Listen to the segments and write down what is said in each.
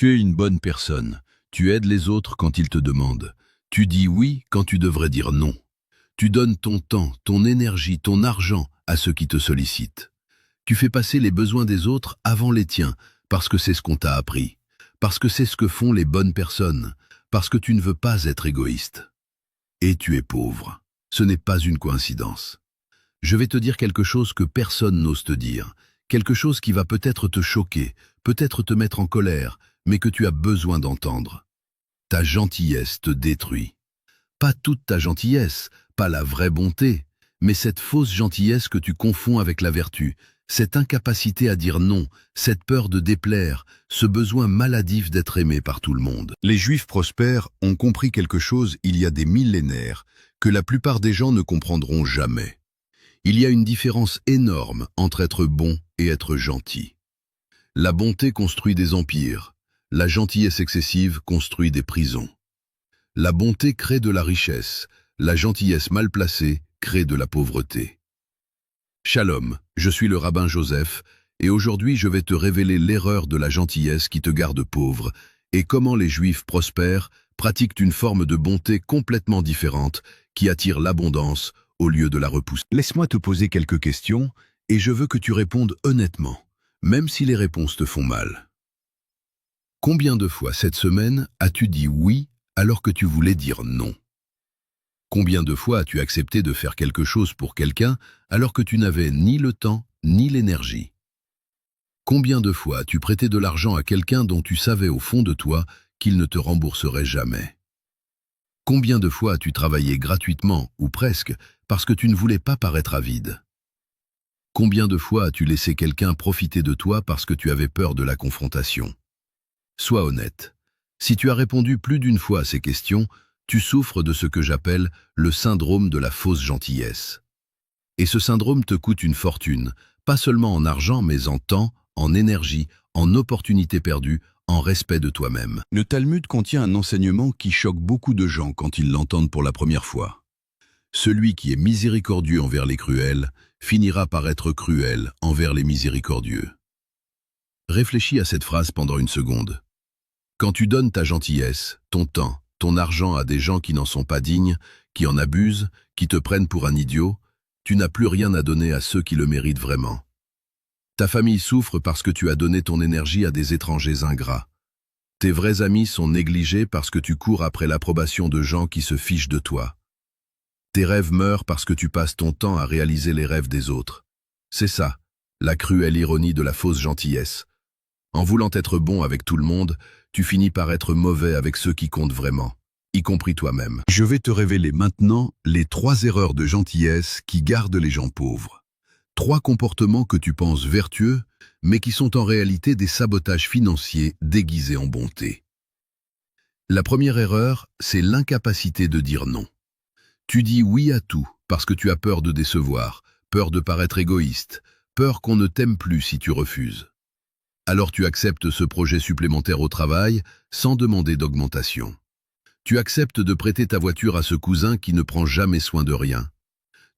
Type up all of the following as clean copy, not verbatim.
Tu es une bonne personne. Tu aides les autres quand ils te demandent. Tu dis oui quand tu devrais dire non. Tu donnes ton temps, ton énergie, ton argent à ceux qui te sollicitent. Tu fais passer les besoins des autres avant les tiens, parce que c'est ce qu'on t'a appris, parce que c'est ce que font les bonnes personnes, parce que tu ne veux pas être égoïste. Et tu es pauvre. Ce n'est pas une coïncidence. Je vais te dire quelque chose que personne n'ose te dire, quelque chose qui va peut-être te choquer, peut-être te mettre en colère, mais que tu as besoin d'entendre. Ta gentillesse te détruit. Pas toute ta gentillesse, pas la vraie bonté, mais cette fausse gentillesse que tu confonds avec la vertu, cette incapacité à dire non, cette peur de déplaire, ce besoin maladif d'être aimé par tout le monde. Les Juifs prospères ont compris quelque chose il y a des millénaires que la plupart des gens ne comprendront jamais. Il y a une différence énorme entre être bon et être gentil. La bonté construit des empires, la gentillesse excessive construit des prisons. La bonté crée de la richesse, la gentillesse mal placée crée de la pauvreté. Shalom, je suis le rabbin Joseph, et aujourd'hui je vais te révéler l'erreur de la gentillesse qui te garde pauvre, et comment les Juifs prospères pratiquent une forme de bonté complètement différente qui attire l'abondance au lieu de la repousser. Laisse-moi te poser quelques questions, et je veux que tu répondes honnêtement, même si les réponses te font mal. Combien de fois cette semaine as-tu dit oui alors que tu voulais dire non? Combien de fois as-tu accepté de faire quelque chose pour quelqu'un alors que tu n'avais ni le temps ni l'énergie? Combien de fois as-tu prêté de l'argent à quelqu'un dont tu savais au fond de toi qu'il ne te rembourserait jamais? Combien de fois as-tu travaillé gratuitement, ou presque, parce que tu ne voulais pas paraître avide? Combien de fois as-tu laissé quelqu'un profiter de toi parce que tu avais peur de la confrontation? Sois honnête. Si tu as répondu plus d'une fois à ces questions, tu souffres de ce que j'appelle le syndrome de la fausse gentillesse. Et ce syndrome te coûte une fortune, pas seulement en argent, mais en temps, en énergie, en opportunités perdues, en respect de toi-même. Le Talmud contient un enseignement qui choque beaucoup de gens quand ils l'entendent pour la première fois. Celui qui est miséricordieux envers les cruels finira par être cruel envers les miséricordieux. Réfléchis à cette phrase pendant une seconde. Quand tu donnes ta gentillesse, ton temps, ton argent à des gens qui n'en sont pas dignes, qui en abusent, qui te prennent pour un idiot, tu n'as plus rien à donner à ceux qui le méritent vraiment. Ta famille souffre parce que tu as donné ton énergie à des étrangers ingrats. Tes vrais amis sont négligés parce que tu cours après l'approbation de gens qui se fichent de toi. Tes rêves meurent parce que tu passes ton temps à réaliser les rêves des autres. C'est ça, la cruelle ironie de la fausse gentillesse. En voulant être bon avec tout le monde, tu finis par être mauvais avec ceux qui comptent vraiment, y compris toi-même. Je vais te révéler maintenant les 3 erreurs de gentillesse qui gardent les gens pauvres. 3 comportements que tu penses vertueux, mais qui sont en réalité des sabotages financiers déguisés en bonté. La première erreur, c'est l'incapacité de dire non. Tu dis oui à tout parce que tu as peur de décevoir, peur de paraître égoïste, peur qu'on ne t'aime plus si tu refuses. Alors tu acceptes ce projet supplémentaire au travail sans demander d'augmentation. Tu acceptes de prêter ta voiture à ce cousin qui ne prend jamais soin de rien.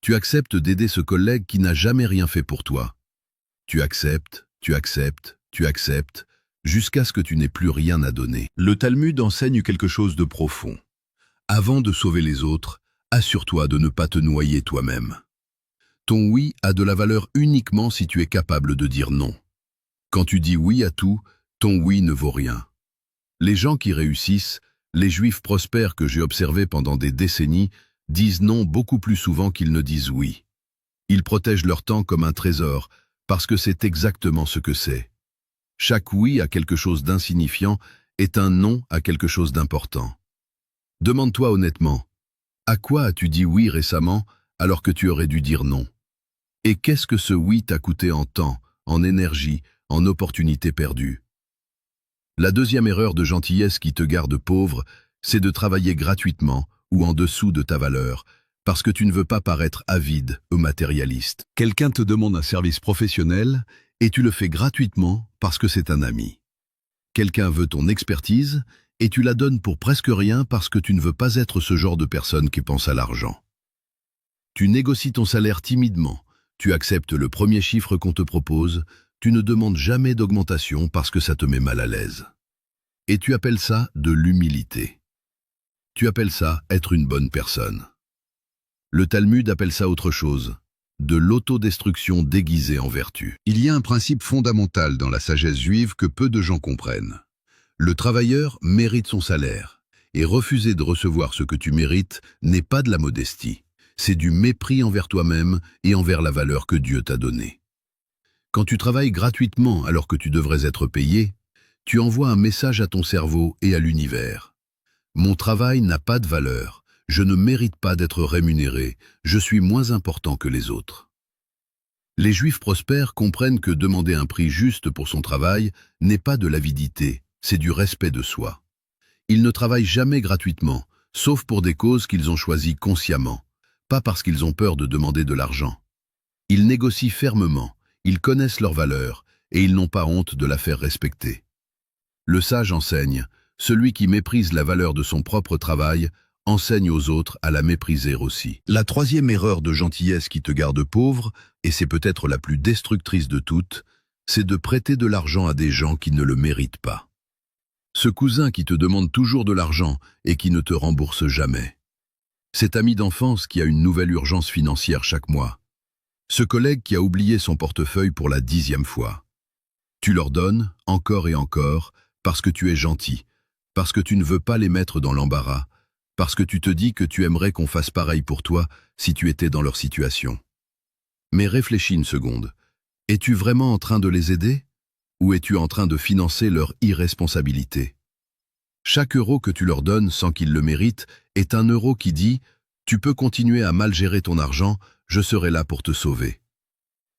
Tu acceptes d'aider ce collègue qui n'a jamais rien fait pour toi. Tu acceptes, jusqu'à ce que tu n'aies plus rien à donner. Le Talmud enseigne quelque chose de profond. Avant de sauver les autres, assure-toi de ne pas te noyer toi-même. Ton oui a de la valeur uniquement si tu es capable de dire non. Quand tu dis oui à tout, ton oui ne vaut rien. Les gens qui réussissent, les Juifs prospères que j'ai observés pendant des décennies, disent non beaucoup plus souvent qu'ils ne disent oui. Ils protègent leur temps comme un trésor, parce que c'est exactement ce que c'est. Chaque oui à quelque chose d'insignifiant est un non à quelque chose d'important. Demande-toi honnêtement, à quoi as-tu dit oui récemment alors que tu aurais dû dire non? Et qu'est-ce que ce oui t'a coûté en temps, en énergie, en opportunités perdues? La deuxième erreur de gentillesse qui te garde pauvre, c'est de travailler gratuitement ou en dessous de ta valeur, parce que tu ne veux pas paraître avide ou matérialiste. Quelqu'un te demande un service professionnel et tu le fais gratuitement parce que c'est un ami. Quelqu'un veut ton expertise et tu la donnes pour presque rien parce que tu ne veux pas être ce genre de personne qui pense à l'argent. Tu négocies ton salaire timidement, tu acceptes le premier chiffre qu'on te propose, tu ne demandes jamais d'augmentation parce que ça te met mal à l'aise. Et tu appelles ça de l'humilité. Tu appelles ça être une bonne personne. Le Talmud appelle ça autre chose, de l'autodestruction déguisée en vertu. Il y a un principe fondamental dans la sagesse juive que peu de gens comprennent. Le travailleur mérite son salaire, et refuser de recevoir ce que tu mérites n'est pas de la modestie, c'est du mépris envers toi-même et envers la valeur que Dieu t'a donnée. Quand tu travailles gratuitement alors que tu devrais être payé, tu envoies un message à ton cerveau et à l'univers. Mon travail n'a pas de valeur, je ne mérite pas d'être rémunéré, je suis moins important que les autres. Les Juifs prospères comprennent que demander un prix juste pour son travail n'est pas de l'avidité, c'est du respect de soi. Ils ne travaillent jamais gratuitement, sauf pour des causes qu'ils ont choisies consciemment, pas parce qu'ils ont peur de demander de l'argent. Ils négocient fermement, ils connaissent leur valeur et ils n'ont pas honte de la faire respecter. Le sage enseigne, celui qui méprise la valeur de son propre travail enseigne aux autres à la mépriser aussi. La troisième erreur de gentillesse qui te garde pauvre, et c'est peut-être la plus destructrice de toutes, c'est de prêter de l'argent à des gens qui ne le méritent pas. Ce cousin qui te demande toujours de l'argent et qui ne te rembourse jamais. Cet ami d'enfance qui a une nouvelle urgence financière chaque mois. Ce collègue qui a oublié son portefeuille pour la 10e fois. Tu leur donnes, encore et encore, parce que tu es gentil, parce que tu ne veux pas les mettre dans l'embarras, parce que tu te dis que tu aimerais qu'on fasse pareil pour toi si tu étais dans leur situation. Mais réfléchis une seconde. Es-tu vraiment en train de les aider? Ou es-tu en train de financer leur irresponsabilité? Chaque euro que tu leur donnes sans qu'ils le méritent est un euro qui dit « Tu peux continuer à mal gérer ton argent, je serai là pour te sauver ».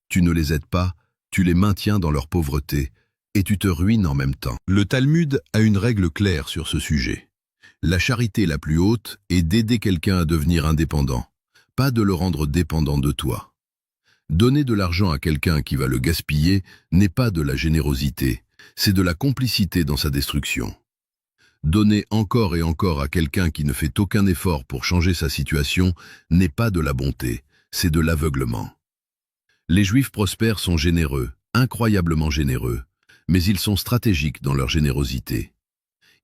Tu ne les aides pas, tu les maintiens dans leur pauvreté et tu te ruines en même temps. Le Talmud a une règle claire sur ce sujet. La charité la plus haute est d'aider quelqu'un à devenir indépendant, pas de le rendre dépendant de toi. Donner de l'argent à quelqu'un qui va le gaspiller n'est pas de la générosité, c'est de la complicité dans sa destruction. Donner encore et encore à quelqu'un qui ne fait aucun effort pour changer sa situation n'est pas de la bonté, c'est de l'aveuglement. Les Juifs prospères sont généreux, incroyablement généreux, mais ils sont stratégiques dans leur générosité.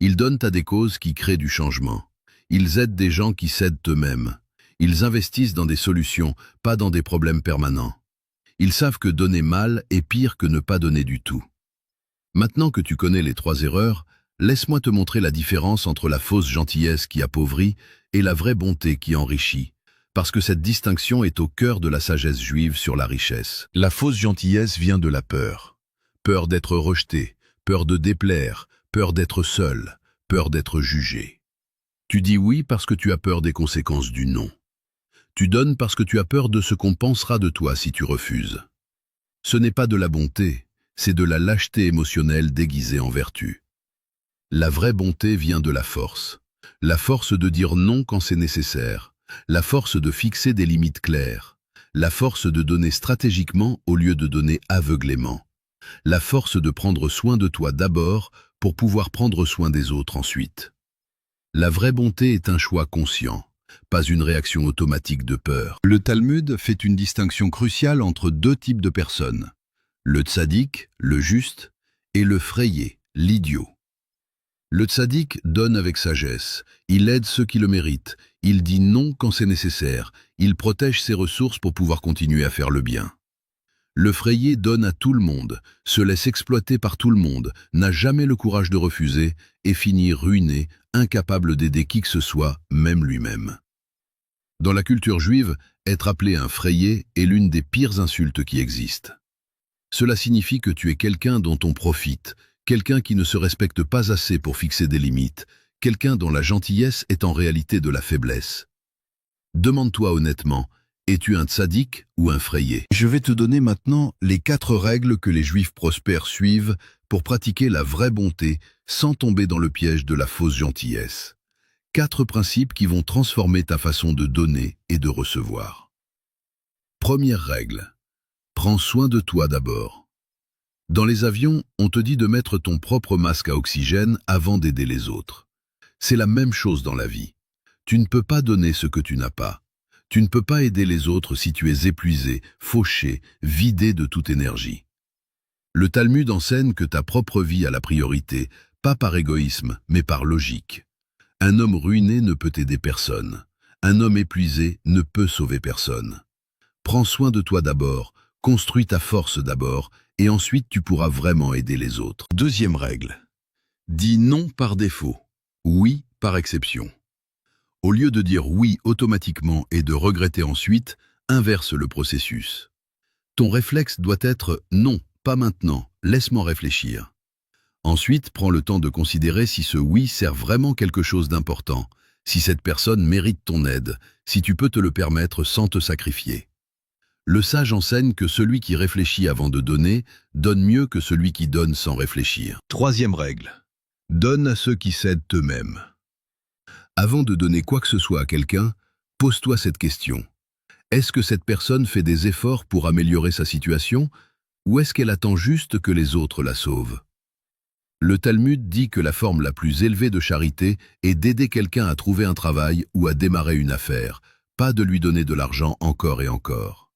Ils donnent à des causes qui créent du changement. Ils aident des gens qui s'aident eux-mêmes. Ils investissent dans des solutions, pas dans des problèmes permanents. Ils savent que donner mal est pire que ne pas donner du tout. Maintenant que tu connais les 3 erreurs, laisse-moi te montrer la différence entre la fausse gentillesse qui appauvrit et la vraie bonté qui enrichit, parce que cette distinction est au cœur de la sagesse juive sur la richesse. La fausse gentillesse vient de la peur. Peur d'être rejeté, peur de déplaire, peur d'être seul, peur d'être jugé. Tu dis oui parce que tu as peur des conséquences du non. Tu donnes parce que tu as peur de ce qu'on pensera de toi si tu refuses. Ce n'est pas de la bonté, c'est de la lâcheté émotionnelle déguisée en vertu. La vraie bonté vient de la force de dire non quand c'est nécessaire, la force de fixer des limites claires, la force de donner stratégiquement au lieu de donner aveuglément, la force de prendre soin de toi d'abord pour pouvoir prendre soin des autres ensuite. La vraie bonté est un choix conscient, pas une réaction automatique de peur. Le Talmud fait une distinction cruciale entre 2 types de personnes, le tzaddik, le juste, et le frayé, l'idiot. Le tzaddik donne avec sagesse, il aide ceux qui le méritent, il dit non quand c'est nécessaire, il protège ses ressources pour pouvoir continuer à faire le bien. Le frayé donne à tout le monde, se laisse exploiter par tout le monde, n'a jamais le courage de refuser et finit ruiné, incapable d'aider qui que ce soit, même lui-même. Dans la culture juive, être appelé un frayé est l'une des pires insultes qui existent. Cela signifie que tu es quelqu'un dont on profite, quelqu'un qui ne se respecte pas assez pour fixer des limites, quelqu'un dont la gentillesse est en réalité de la faiblesse. Demande-toi honnêtement, es-tu un tzaddik ou un frayé? Je vais te donner maintenant les 4 règles que les Juifs prospères suivent pour pratiquer la vraie bonté sans tomber dans le piège de la fausse gentillesse. 4 principes qui vont transformer ta façon de donner et de recevoir. Première règle. Prends soin de toi d'abord. Dans les avions, on te dit de mettre ton propre masque à oxygène avant d'aider les autres. C'est la même chose dans la vie. Tu ne peux pas donner ce que tu n'as pas. Tu ne peux pas aider les autres si tu es épuisé, fauché, vidé de toute énergie. Le Talmud enseigne que ta propre vie a la priorité, pas par égoïsme, mais par logique. Un homme ruiné ne peut aider personne. Un homme épuisé ne peut sauver personne. Prends soin de toi d'abord, construis ta force d'abord, et ensuite tu pourras vraiment aider les autres. Deuxième règle. Dis non par défaut, oui par exception. Au lieu de dire oui automatiquement et de regretter ensuite, inverse le processus. Ton réflexe doit être non, pas maintenant, laisse-moi réfléchir. Ensuite, prends le temps de considérer si ce oui sert vraiment quelque chose d'important, si cette personne mérite ton aide, si tu peux te le permettre sans te sacrifier. Le sage enseigne que celui qui réfléchit avant de donner, donne mieux que celui qui donne sans réfléchir. Troisième règle. Donne à ceux qui s'aident eux-mêmes. Avant de donner quoi que ce soit à quelqu'un, pose-toi cette question. Est-ce que cette personne fait des efforts pour améliorer sa situation, ou est-ce qu'elle attend juste que les autres la sauvent? Le Talmud dit que la forme la plus élevée de charité est d'aider quelqu'un à trouver un travail ou à démarrer une affaire, pas de lui donner de l'argent encore et encore.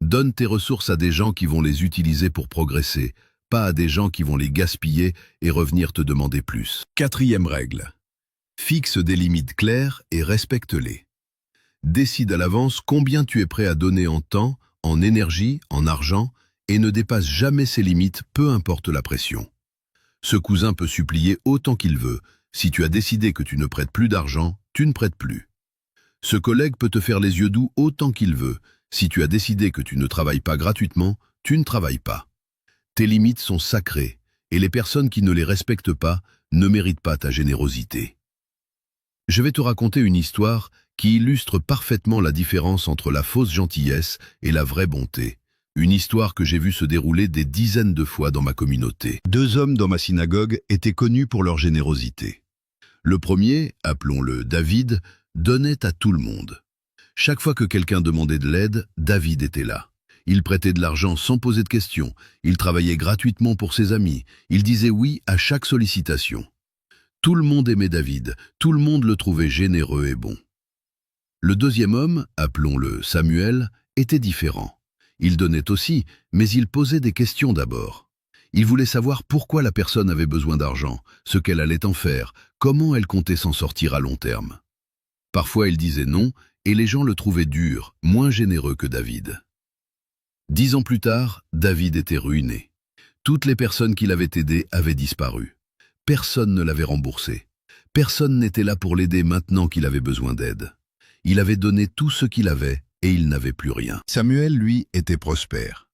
Donne tes ressources à des gens qui vont les utiliser pour progresser, pas à des gens qui vont les gaspiller et revenir te demander plus. Quatrième règle. Fixe des limites claires et respecte-les. Décide à l'avance combien tu es prêt à donner en temps, en énergie, en argent, et ne dépasse jamais ces limites, peu importe la pression. Ce cousin peut supplier autant qu'il veut. Si tu as décidé que tu ne prêtes plus d'argent, tu ne prêtes plus. Ce collègue peut te faire les yeux doux autant qu'il veut. Si tu as décidé que tu ne travailles pas gratuitement, tu ne travailles pas. Tes limites sont sacrées, et les personnes qui ne les respectent pas ne méritent pas ta générosité. Je vais te raconter une histoire qui illustre parfaitement la différence entre la fausse gentillesse et la vraie bonté. Une histoire que j'ai vue se dérouler des dizaines de fois dans ma communauté. Deux hommes dans ma synagogue étaient connus pour leur générosité. Le premier, appelons-le David, donnait à tout le monde. Chaque fois que quelqu'un demandait de l'aide, David était là. Il prêtait de l'argent sans poser de questions. Il travaillait gratuitement pour ses amis. Il disait oui à chaque sollicitation. Tout le monde aimait David. Tout le monde le trouvait généreux et bon. Le deuxième homme, appelons-le Samuel, était différent. Il donnait aussi, mais il posait des questions d'abord. Il voulait savoir pourquoi la personne avait besoin d'argent, ce qu'elle allait en faire, comment elle comptait s'en sortir à long terme. Parfois il disait non, et les gens le trouvaient dur, moins généreux que David. 10 ans plus tard, David était ruiné. Toutes les personnes qui l'avaient aidé avaient disparu. Personne ne l'avait remboursé. Personne n'était là pour l'aider maintenant qu'il avait besoin d'aide. Il avait donné tout ce qu'il avait et il n'avait plus rien. Samuel, lui, était prospère.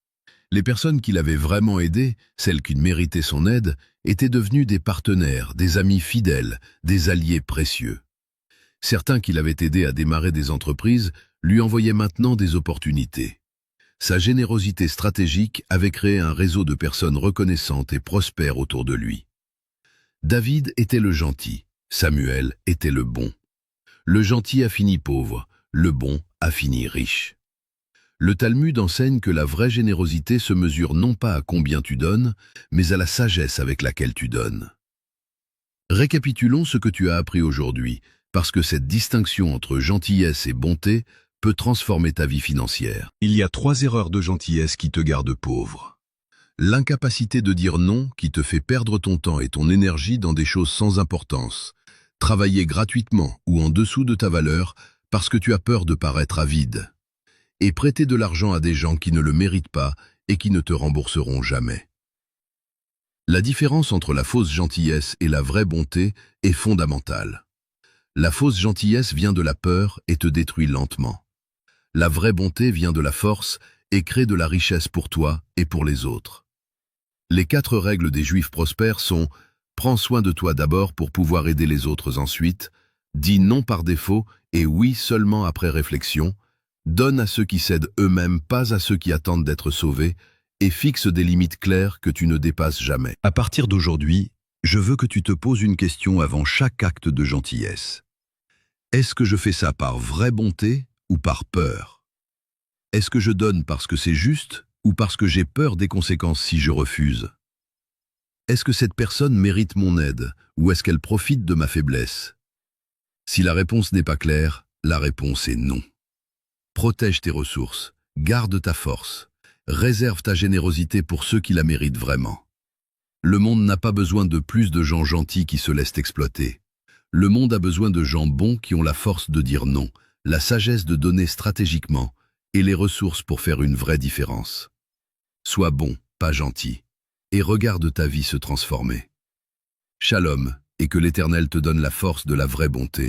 Les personnes qui l'avaient vraiment aidé, celles qui méritaient son aide, étaient devenues des partenaires, des amis fidèles, des alliés précieux. Certains qui l'avaient aidé à démarrer des entreprises lui envoyaient maintenant des opportunités. Sa générosité stratégique avait créé un réseau de personnes reconnaissantes et prospères autour de lui. David était le gentil, Samuel était le bon. Le gentil a fini pauvre, le bon a fini riche. Le Talmud enseigne que la vraie générosité se mesure non pas à combien tu donnes, mais à la sagesse avec laquelle tu donnes. Récapitulons ce que tu as appris aujourd'hui, parce que cette distinction entre gentillesse et bonté peut transformer ta vie financière. Il y a 3 erreurs de gentillesse qui te gardent pauvre. L'incapacité de dire non qui te fait perdre ton temps et ton énergie dans des choses sans importance. Travailler gratuitement ou en dessous de ta valeur parce que tu as peur de paraître avide. Et prêter de l'argent à des gens qui ne le méritent pas et qui ne te rembourseront jamais. La différence entre la fausse gentillesse et la vraie bonté est fondamentale. La fausse gentillesse vient de la peur et te détruit lentement. La vraie bonté vient de la force et crée de la richesse pour toi et pour les autres. Les 4 règles des Juifs prospères sont « Prends soin de toi d'abord pour pouvoir aider les autres ensuite », dis non par défaut et oui seulement après réflexion, donne à ceux qui s'aident eux-mêmes, pas à ceux qui attendent d'être sauvés, et fixe des limites claires que tu ne dépasses jamais. À partir d'aujourd'hui, je veux que tu te poses une question avant chaque acte de gentillesse. Est-ce que je fais ça par vraie bonté ou par peur? Est-ce que je donne parce que c'est juste ou parce que j'ai peur des conséquences si je refuse? Est-ce que cette personne mérite mon aide ou est-ce qu'elle profite de ma faiblesse? Si la réponse n'est pas claire, la réponse est non. Protège tes ressources, garde ta force, réserve ta générosité pour ceux qui la méritent vraiment. Le monde n'a pas besoin de plus de gens gentils qui se laissent exploiter. Le monde a besoin de gens bons qui ont la force de dire non, la sagesse de donner stratégiquement et les ressources pour faire une vraie différence. Sois bon, pas gentil, et regarde ta vie se transformer. Shalom, et que l'Éternel te donne la force de la vraie bonté.